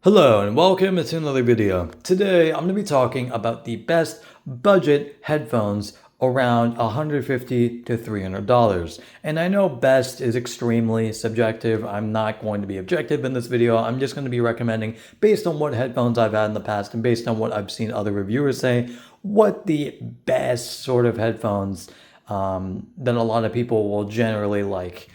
Hello and welcome to another video. Today I'm going to be talking about the best budget headphones around $150 to $300. And I know best is extremely subjective. I'm not going to be objective in this video. I'm just going to be recommending based on what headphones I've had in the past and based on what I've seen other reviewers say, what the best sort of headphones that a lot of people will generally like.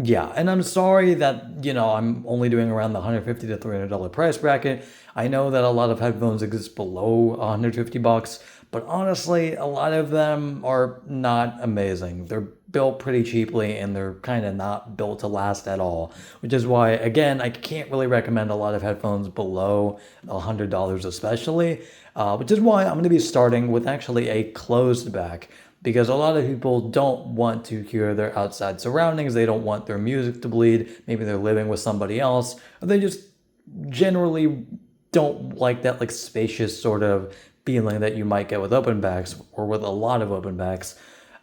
Yeah, and I'm sorry that, I'm only doing around the $150 to $300 price bracket. I know that a lot of headphones exist below 150 bucks, but honestly, a lot of them are not amazing. They're built pretty cheaply and they're kind of not built to last at all, which is why, again, I can't really recommend a lot of headphones below $100 especially, which is why I'm going to be starting with actually a closed back because a lot of people don't want to hear their outside surroundings. They don't want their music to bleed. Maybe they're living with somebody else, or they just generally don't like that like spacious sort of feeling that you might get with open backs or with a lot of open backs.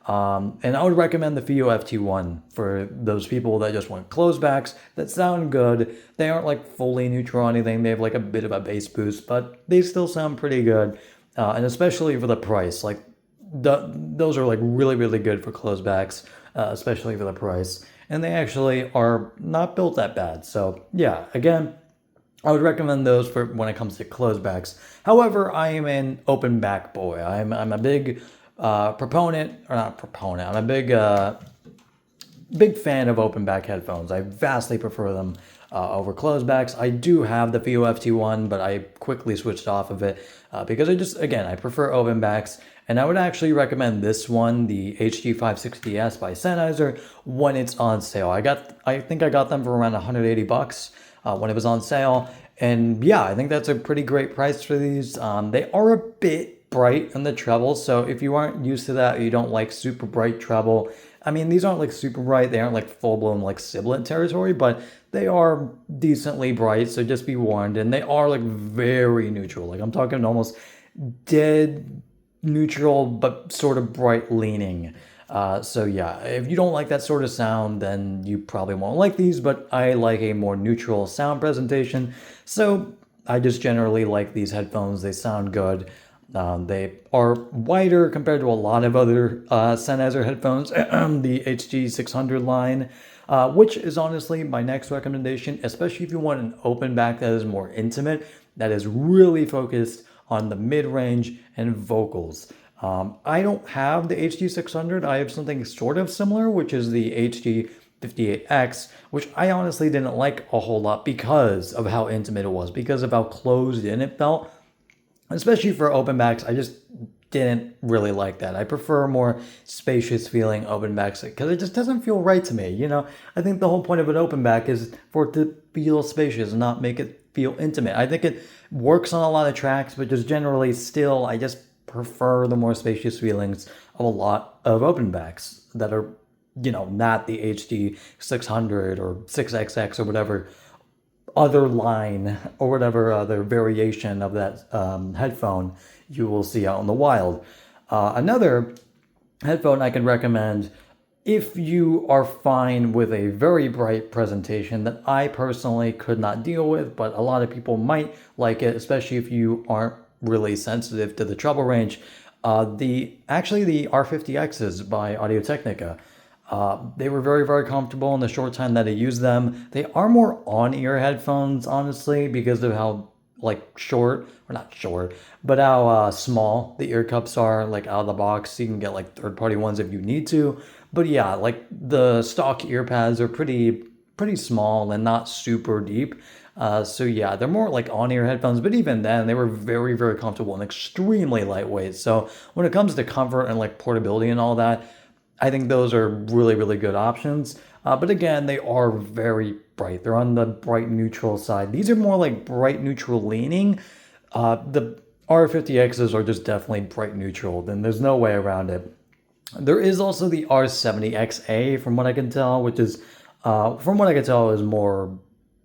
And I would recommend the FiiO FT1 for those people that just want closed backs that sound good. They aren't like fully neutral or anything. They have like a bit of a bass boost, but they still sound pretty good. And especially for the price, like those are like really, really good for closed backs, especially for the price. And they actually are not built that bad. So yeah, again, I would recommend those for when it comes to closed backs. However, I am an open back boy. I'm a big proponent, or not proponent. I'm a big fan of open back headphones. I vastly prefer them over closed backs. I do have the FiiO FT1, but I quickly switched off of it because I prefer open backs. And I would actually recommend this one, the HG560S by Sennheiser, when it's on sale. I think I got them for around 180 bucks when it was on sale. And yeah, I think that's a pretty great price for these. They are a bit bright in the treble, so if you aren't used to that, or you don't like super bright treble, I mean, these aren't like super bright. They aren't like full-blown like sibling territory, but they are decently bright, so just be warned. And they are like very neutral. Like I'm talking almost dead neutral, but sort of bright leaning. So yeah, if you don't like that sort of sound, then you probably won't like these, but I like a more neutral sound presentation. So I just generally like these headphones. They sound good. They are wider compared to a lot of other Sennheiser headphones, the HG600 line, which is honestly my next recommendation, especially if you want an open back that is more intimate, that is really focused on the mid-range and vocals. I don't have the HG600. I have something sort of similar, which is the HG58X, which I honestly didn't like a whole lot because of how intimate it was, because of how closed in it felt. Especially for open backs, I just didn't really like that. I prefer more spacious feeling open backs because it just doesn't feel right to me. I think the whole point of an open back is for it to feel spacious and not make it feel intimate. I think it works on a lot of tracks, but just generally still, I just prefer the more spacious feelings of a lot of open backs that are, not the HD 600 or 6XX or whatever other line or whatever other variation of that headphone you will see out in the wild. Another headphone I can recommend if you are fine with a very bright presentation that I personally could not deal with, but a lot of people might like it, especially if you aren't really sensitive to the treble range. The R50Xs by Audio-Technica. They were very, very comfortable in the short time that I used them. They are more on-ear headphones, honestly, because of how short, or not short, but how small the ear cups are, like out of the box. You can get like third-party ones if you need to. But yeah, like the stock ear pads are pretty small and not super deep. So yeah, they're more like on-ear headphones, but even then, they were very, very comfortable and extremely lightweight. So when it comes to comfort and like portability and all that, I think those are really, really good options. But again, they are very bright. They're on the bright neutral side. These are more like bright neutral leaning. The R50Xs are just definitely bright neutral. Then there's no way around it. There is also the R70XA, from what I can tell, which is, from what I can tell, is more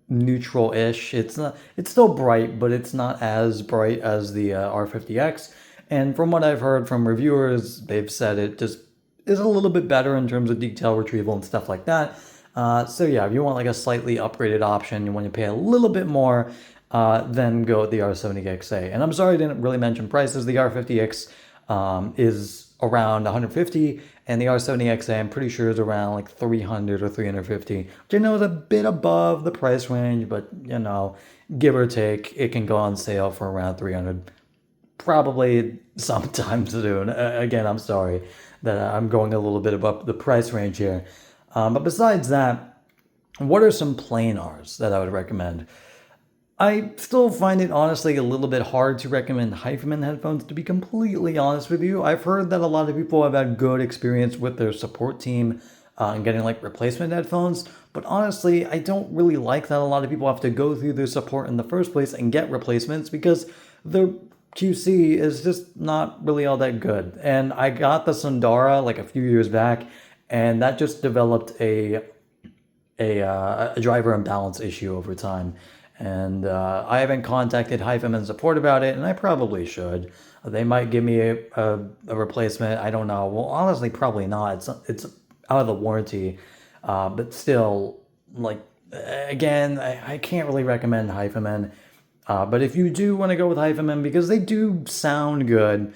neutral-ish. It's still bright, but it's not as bright as the R50X. And from what I've heard from reviewers, they've said it just is a little bit better in terms of detail retrieval and stuff like that. So yeah, if you want like a slightly upgraded option, you want to pay a little bit more, then go with the R70XA. And I'm sorry I didn't really mention prices. The R50X is around 150, and the R70XA I'm pretty sure is around like 300 or 350, which I know is a bit above the price range, but give or take, it can go on sale for around 300 probably sometime soon. Again, I'm sorry that I'm going a little bit above the price range here. But besides that, what are some plain R's that I would recommend? I still find it honestly a little bit hard to recommend HiFiMAN headphones, to be completely honest with you. I've heard that a lot of people have had good experience with their support team and getting like replacement headphones, but honestly, I don't really like that a lot of people have to go through their support in the first place and get replacements because the QC is just not really all that good. And I got the Sundara like a few years back, and that just developed a driver imbalance issue over time. And I haven't contacted HiFiMAN support about it, and I probably should. They might give me a replacement. I don't know. Well, honestly, probably not. It's out of the warranty, but still, like again, I can't really recommend HiFiMAN. But if you do want to go with HiFiMAN, because they do sound good,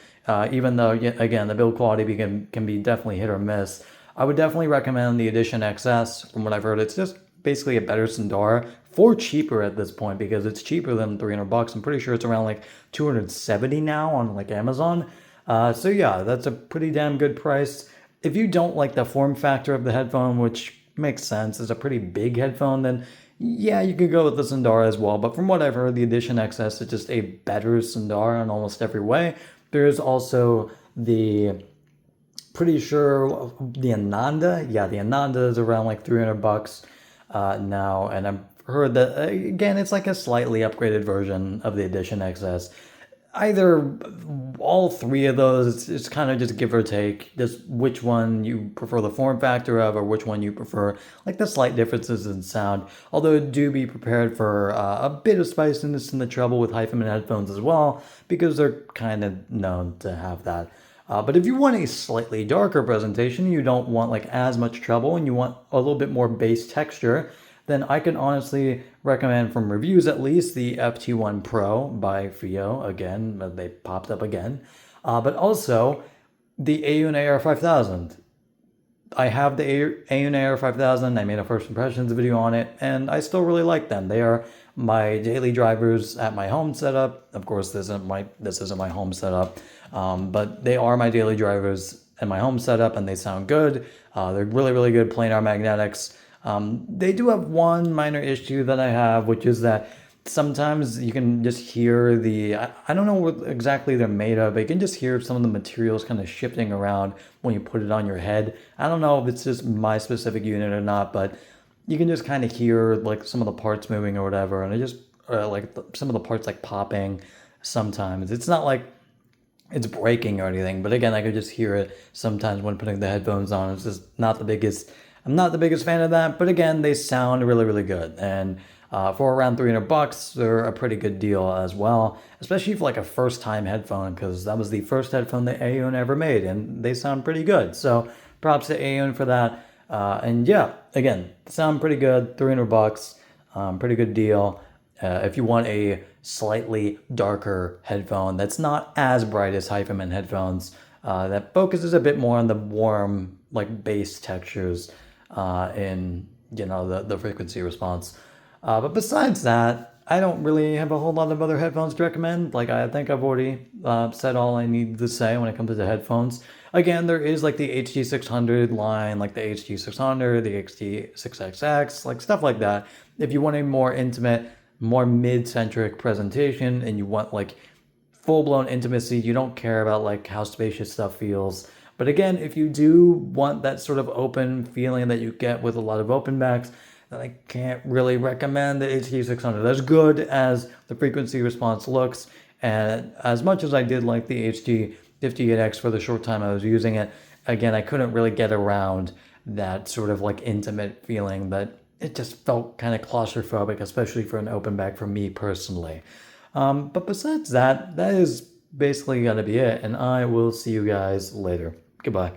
even though again the build quality can be definitely hit or miss, I would definitely recommend the Edition XS. From what I've heard, it's just basically a better Sundara for cheaper at this point because it's cheaper than $300. I'm pretty sure it's around like 270 now on like Amazon. So yeah, that's a pretty damn good price. If you don't like the form factor of the headphone, which makes sense, it's a pretty big headphone, then yeah, you could go with the Sundara as well. But from what I've heard, the Edition XS is just a better Sundara in almost every way. There's also pretty sure the Ananda. Yeah, the Ananda is around like $300 now, and I've heard that again it's like a slightly upgraded version of the Edition XS. Either all three of those, it's kind of just give or take, just which one you prefer the form factor of, or which one you prefer, like the slight differences in sound. Although do be prepared for a bit of spiciness in the treble with HiFiMAN headphones as well, because they're kind of known to have that. But if you want a slightly darker presentation, you don't want like as much treble, and you want a little bit more bass texture, then I can honestly recommend, from reviews at least, the FT1 Pro by FiiO. Again, they popped up again. But also the Aoon AR5000. I have the Aoon AR5000. I made a first impressions video on it, and I still really like them. They are my daily drivers at my home setup. Of course, this isn't my home setup, but they are my daily drivers at my home setup, and they sound good. They're really, really good planar magnetics. They do have one minor issue that I have, which is that sometimes you can just hear I don't know what exactly they're made of, but you can just hear some of the materials kind of shifting around when you put it on your head. I don't know if it's just my specific unit or not, but you can just kind of hear like some of the parts moving or whatever, and it just some of the parts like popping sometimes. It's not like it's breaking or anything, but again, I could just hear it sometimes when putting the headphones on. It's just not the biggest. I'm not the biggest fan of that, but again, they sound really, really good. And for around $300, they're a pretty good deal as well, especially for like a first-time headphone, because that was the first headphone that Aoon ever made, and they sound pretty good. So props to Aoon for that. And yeah, again, sound pretty good, $300, pretty good deal. If you want a slightly darker headphone that's not as bright as HiFiMAN headphones, that focuses a bit more on the warm, like bass textures in the frequency response. But besides that, I don't really have a whole lot of other headphones to recommend. Like I think I've already said all I need to say when it comes to the headphones. Again, there is like the HG600 line, like the HG600, the HG6XX, like stuff like that. If you want a more intimate, more mid-centric presentation, and you want like full-blown intimacy, you don't care about like how spacious stuff feels. But again, if you do want that sort of open feeling that you get with a lot of open backs, then I can't really recommend the HG600. As good as the frequency response looks, and as much as I did like the HG58X for the short time I was using it, again, I couldn't really get around that sort of like intimate feeling that it just felt kind of claustrophobic, especially for an open back for me personally. But besides that, that is basically going to be it, and I will see you guys later. Goodbye.